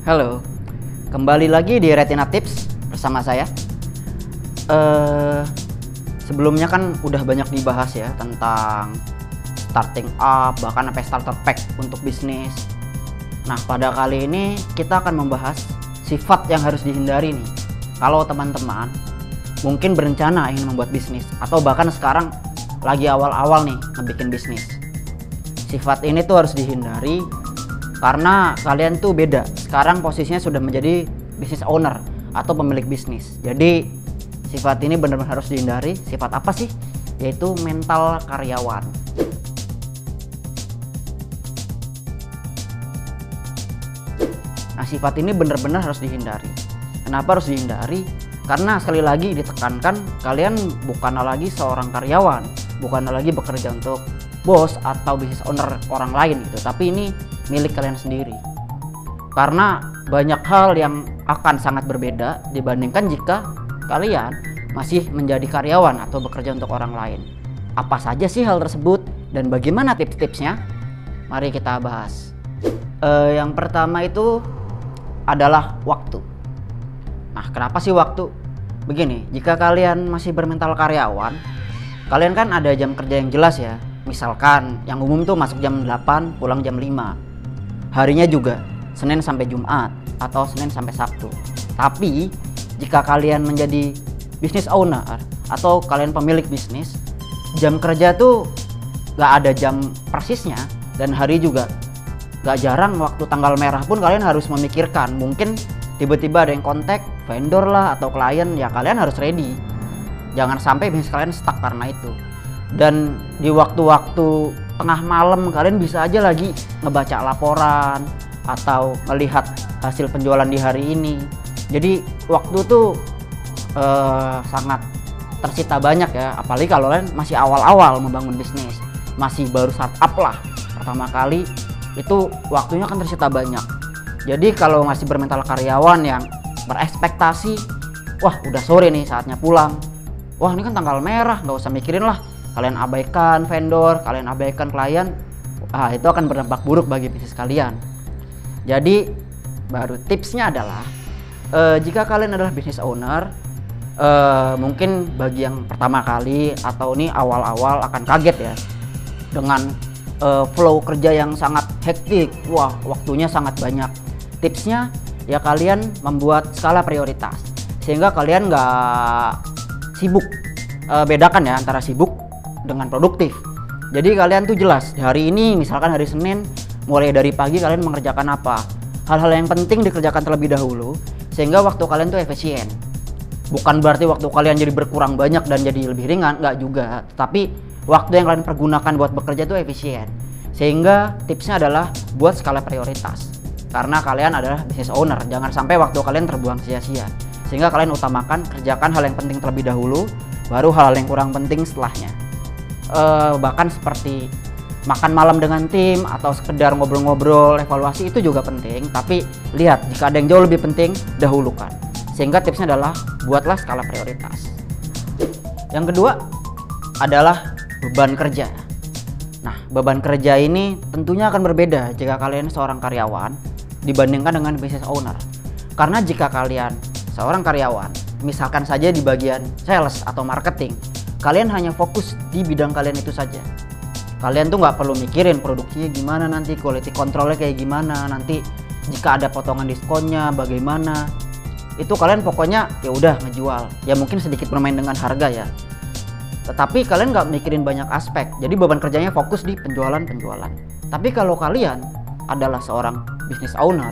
Halo, kembali lagi di Retina Tips bersama saya. Sebelumnya kan udah banyak dibahas ya tentang starting up, bahkan sampai starter pack untuk bisnis. Nah, pada kali ini kita akan membahas sifat yang harus dihindari nih. Kalau teman-teman mungkin berencana ingin membuat bisnis atau bahkan sekarang lagi awal-awal nih ngebikin bisnis. Sifat ini tuh harus dihindari karena kalian tuh beda. Sekarang posisinya sudah menjadi business owner atau pemilik bisnis. Jadi sifat ini benar-benar harus dihindari. Sifat apa sih? Yaitu mental karyawan. Nah, sifat ini benar-benar harus dihindari. Kenapa harus dihindari? Karena sekali lagi ditekankan, kalian bukanlah lagi seorang karyawan, bukanlah lagi bekerja untuk bos atau business owner orang lain gitu, tapi ini milik kalian sendiri. Karena banyak hal yang akan sangat berbeda dibandingkan jika kalian masih menjadi karyawan atau bekerja untuk orang lain. Apa saja sih hal tersebut dan bagaimana tips-tipsnya? Mari kita bahas. Yang pertama itu adalah waktu. Nah, kenapa sih waktu? Begini, jika kalian masih bermental karyawan, kalian kan ada jam kerja yang jelas ya. Misalkan yang umum tuh masuk jam 8, pulang jam 5. Harinya juga Senin sampai Jumat atau Senin sampai Sabtu. Tapi jika kalian menjadi business owner atau kalian pemilik bisnis, jam kerja tuh gak ada jam persisnya dan hari juga gak jarang. Waktu tanggal merah pun kalian harus memikirkan. Mungkin tiba-tiba ada yang kontak vendor lah atau klien, ya kalian harus ready. Jangan sampai bisnis kalian stuck karena itu. Dan di waktu-waktu tengah malam kalian bisa aja lagi ngebaca laporan atau melihat hasil penjualan di hari ini. Jadi waktu tuh sangat tersita banyak ya, apalagi kalau kalian masih awal-awal membangun bisnis, masih baru startup lah pertama kali, itu waktunya kan tersita banyak. Jadi kalau masih bermental karyawan yang berekspektasi, wah udah sore nih saatnya pulang, wah ini kan tanggal merah, nggak usah mikirin lah, kalian abaikan vendor, kalian abaikan klien, itu akan berdampak buruk bagi bisnis kalian. Jadi baru tipsnya adalah jika kalian adalah business owner, mungkin bagi yang pertama kali atau ini awal-awal akan kaget ya dengan flow kerja yang sangat hektik, wah waktunya sangat banyak. Tipsnya ya kalian membuat skala prioritas sehingga kalian nggak sibuk. Bedakan ya antara sibuk dengan produktif. Jadi kalian tuh jelas hari ini, misalkan hari Senin, mulai dari pagi kalian mengerjakan apa, hal-hal yang penting dikerjakan terlebih dahulu sehingga waktu kalian tuh efisien. Bukan berarti waktu kalian jadi berkurang banyak dan jadi lebih ringan, nggak juga, tapi waktu yang kalian pergunakan buat bekerja tuh efisien. Sehingga tipsnya adalah buat skala prioritas, karena kalian adalah business owner. Jangan sampai waktu kalian terbuang sia-sia, sehingga kalian utamakan kerjakan hal yang penting terlebih dahulu, baru hal-hal yang kurang penting setelahnya. Bahkan seperti makan malam dengan tim atau sekedar ngobrol-ngobrol evaluasi itu juga penting, tapi lihat jika ada yang jauh lebih penting, dahulukan. Sehingga tipsnya adalah buatlah skala prioritas. Yang kedua adalah beban kerja. Nah, beban kerja ini tentunya akan berbeda jika kalian seorang karyawan dibandingkan dengan business owner. Karena jika kalian seorang karyawan, misalkan saja di bagian sales atau marketing, kalian hanya fokus di bidang kalian itu saja. Kalian tuh nggak perlu mikirin produksinya gimana nanti, quality controlnya kayak gimana, nanti jika ada potongan diskonnya bagaimana. Itu kalian pokoknya ya udah ngejual. Ya mungkin sedikit bermain dengan harga ya. Tetapi kalian nggak mikirin banyak aspek. Jadi beban kerjanya fokus di penjualan. Tapi kalau kalian adalah seorang business owner,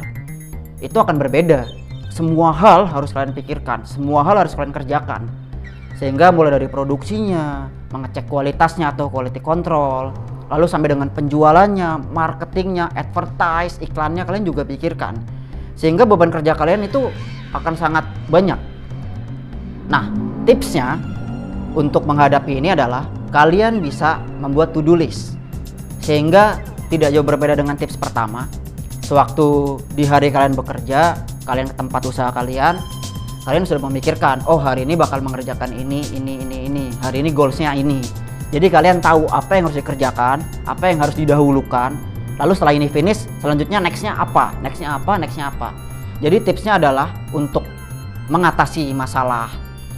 itu akan berbeda. Semua hal harus kalian pikirkan, semua hal harus kalian kerjakan. Sehingga mulai dari produksinya, mengecek kualitasnya atau quality control, lalu sampai dengan penjualannya, marketingnya, advertise, iklannya kalian juga pikirkan. Sehingga beban kerja kalian itu akan sangat banyak. Nah, tipsnya untuk menghadapi ini adalah kalian bisa membuat to-do list. Sehingga tidak jauh berbeda dengan tips pertama. Sewaktu di hari kalian bekerja, kalian ke tempat usaha kalian sudah memikirkan, oh hari ini bakal mengerjakan ini. Hari ini goalsnya ini. Jadi kalian tahu apa yang harus dikerjakan, apa yang harus didahulukan. Lalu setelah ini finish, selanjutnya nextnya apa. Jadi tipsnya adalah untuk mengatasi masalah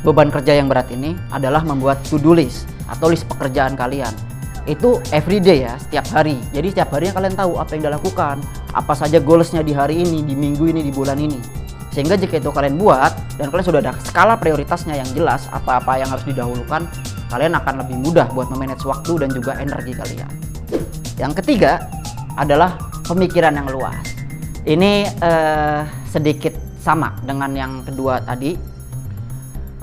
beban kerja yang berat ini adalah membuat to-do list atau list pekerjaan kalian. Itu everyday ya, setiap hari. Jadi setiap harinya kalian tahu apa yang dilakukan, apa saja goalsnya di hari ini, di minggu ini, di bulan ini. Sehingga jika itu kalian buat dan kalian sudah ada skala prioritasnya yang jelas, apa-apa yang harus didahulukan, kalian akan lebih mudah buat memanage waktu dan juga energi kalian. Yang ketiga adalah pemikiran yang luas. Ini sedikit sama dengan yang kedua tadi.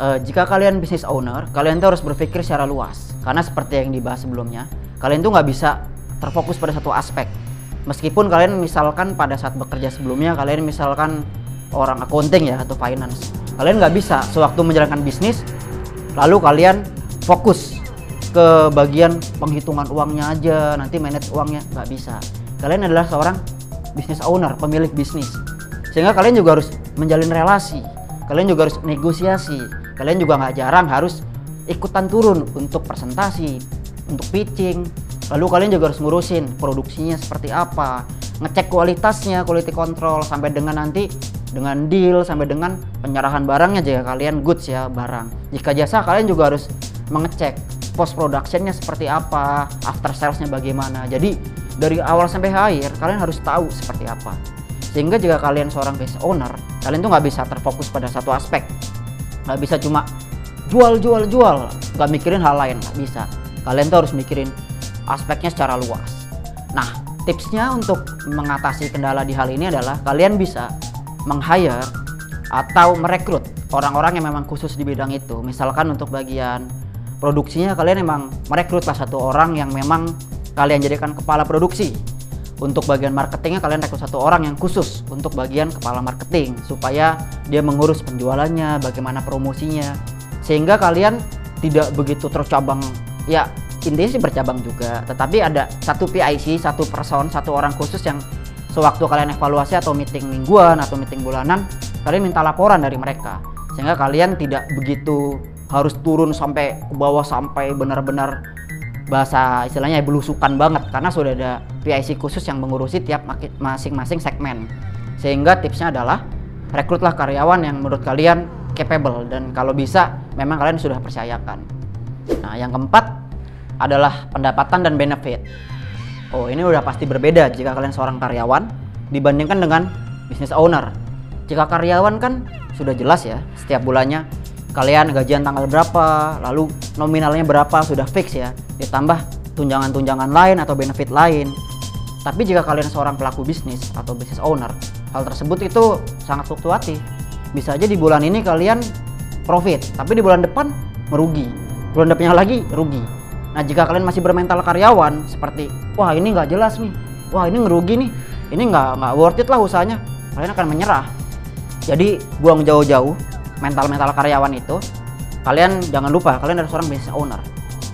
Jika kalian business owner, kalian tuh harus berpikir secara luas. Karena seperti yang dibahas sebelumnya, kalian tuh nggak bisa terfokus pada satu aspek. Meskipun kalian misalkan pada saat bekerja sebelumnya, kalian misalkan orang accounting ya atau finance, kalian nggak bisa sewaktu menjalankan bisnis, lalu kalian fokus ke bagian penghitungan uangnya aja, nanti manage uangnya, nggak bisa. Kalian adalah seorang business owner, pemilik bisnis. Sehingga kalian juga harus menjalin relasi, kalian juga harus negosiasi, kalian juga nggak jarang harus ikutan turun untuk presentasi, untuk pitching. Lalu kalian juga harus ngurusin produksinya seperti apa, ngecek kualitasnya, quality control, sampai dengan nanti dengan deal, sampai dengan penyerahan barangnya jika kalian goods ya, barang. Jika jasa, kalian juga harus mengecek post productionnya seperti apa, after salesnya bagaimana. Jadi dari awal sampai akhir kalian harus tahu seperti apa. Sehingga jika kalian seorang business owner, kalian tuh nggak bisa terfokus pada satu aspek, nggak bisa cuma jual, nggak mikirin hal lain, nggak bisa. Kalian tuh harus mikirin aspeknya secara luas. Nah, tipsnya untuk mengatasi kendala di hal ini adalah kalian bisa meng-hire atau merekrut orang-orang yang memang khusus di bidang itu. Misalkan untuk bagian produksinya kalian memang merekrutlah satu orang yang memang kalian jadikan kepala produksi. Untuk bagian marketingnya kalian rekrut satu orang yang khusus untuk bagian kepala marketing, supaya dia mengurus penjualannya, bagaimana promosinya, sehingga kalian tidak begitu tercabang. Ya intinya sih bercabang juga, tetapi ada satu PIC, satu person, satu orang khusus yang sewaktu kalian evaluasi atau meeting mingguan atau meeting bulanan, kalian minta laporan dari mereka, sehingga kalian tidak begitu harus turun sampai ke bawah, sampai benar-benar bahasa istilahnya belusukan banget, karena sudah ada PIC khusus yang mengurusi tiap masing-masing segmen. Sehingga tipsnya adalah rekrutlah karyawan yang menurut kalian capable, dan kalau bisa memang kalian sudah percayakan. Nah, yang keempat adalah pendapatan dan benefit. Oh, ini udah pasti berbeda jika kalian seorang karyawan dibandingkan dengan business owner. Jika karyawan kan sudah jelas ya, setiap bulannya kalian gajian tanggal berapa, lalu nominalnya berapa, sudah fix ya, ditambah tunjangan-tunjangan lain atau benefit lain. Tapi jika kalian seorang pelaku bisnis atau business owner, hal tersebut itu sangat fluktuatif. Bisa aja di bulan ini kalian profit, tapi di bulan depan merugi, bulan depannya lagi rugi. Nah, jika kalian masih bermental karyawan seperti, wah ini nggak jelas nih, wah ini ngerugi nih, ini nggak worth it lah usahanya, kalian akan menyerah. Jadi buang jauh-jauh mental karyawan itu. Kalian jangan lupa kalian adalah seorang business owner.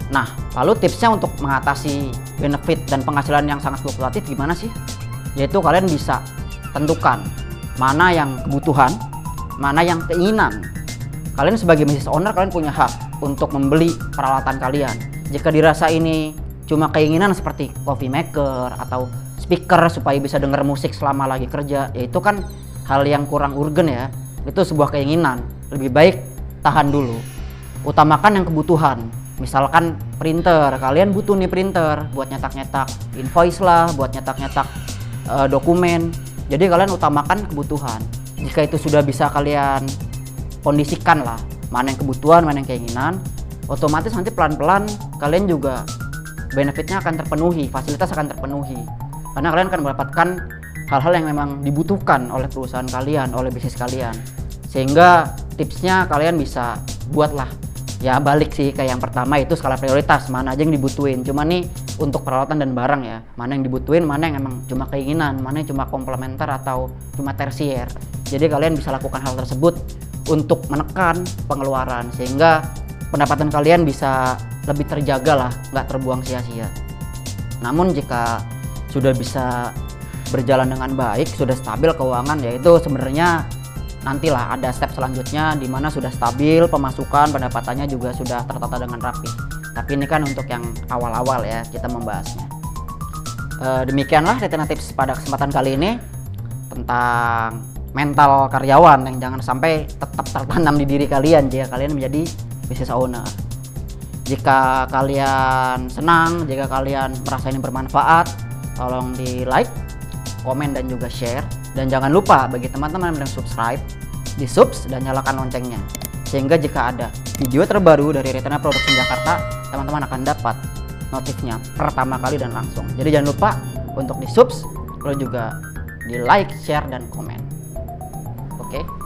Nah, lalu tipsnya untuk mengatasi benefit dan penghasilan yang sangat fluktuatif gimana sih? Yaitu kalian bisa tentukan mana yang kebutuhan, mana yang keinginan. Kalian sebagai business owner, kalian punya hak untuk membeli peralatan kalian. Jika dirasa ini cuma keinginan seperti coffee maker atau speaker supaya bisa dengar musik selama lagi kerja, ya itu kan hal yang kurang urgen ya. Itu sebuah keinginan. Lebih baik tahan dulu. Utamakan yang kebutuhan. Misalkan printer, kalian butuh nih printer buat nyetak-nyetak invoice lah, buat nyetak-nyetak dokumen. Jadi kalian utamakan kebutuhan. Jika itu sudah bisa kalian kondisikan lah, mana yang kebutuhan, mana yang keinginan, otomatis nanti pelan-pelan kalian juga benefitnya akan terpenuhi, fasilitas akan terpenuhi. Karena kalian akan mendapatkan hal-hal yang memang dibutuhkan oleh perusahaan kalian, oleh bisnis kalian. Sehingga tipsnya kalian bisa buatlah, ya balik sih ke yang pertama, itu skala prioritas, mana aja yang dibutuhin. Cuma nih untuk peralatan dan barang ya, mana yang dibutuhin, mana yang emang cuma keinginan, mana yang cuma komplementer atau cuma tersier. Jadi kalian bisa lakukan hal tersebut untuk menekan pengeluaran, sehingga pendapatan kalian bisa lebih terjaga lah, nggak terbuang sia-sia. Namun jika sudah bisa berjalan dengan baik, sudah stabil keuangan, yaitu sebenarnya nantilah ada step selanjutnya di mana sudah stabil pemasukan, pendapatannya juga sudah tertata dengan rapi. Tapi ini kan untuk yang awal-awal ya kita membahasnya. Demikianlah Retina Tips pada kesempatan kali ini tentang mental karyawan yang jangan sampai tetap tertanam di diri kalian jika kalian menjadi business owner. Jika kalian senang, jika kalian merasa ini bermanfaat, tolong di like, komen, dan juga share. Dan jangan lupa bagi teman-teman yang subscribe, di subs dan nyalakan loncengnya, sehingga jika ada video terbaru dari Retena Production Jakarta, teman-teman akan dapat notifnya pertama kali dan langsung. Jadi jangan lupa untuk di subs, lalu juga di like, share, dan komen. Oke.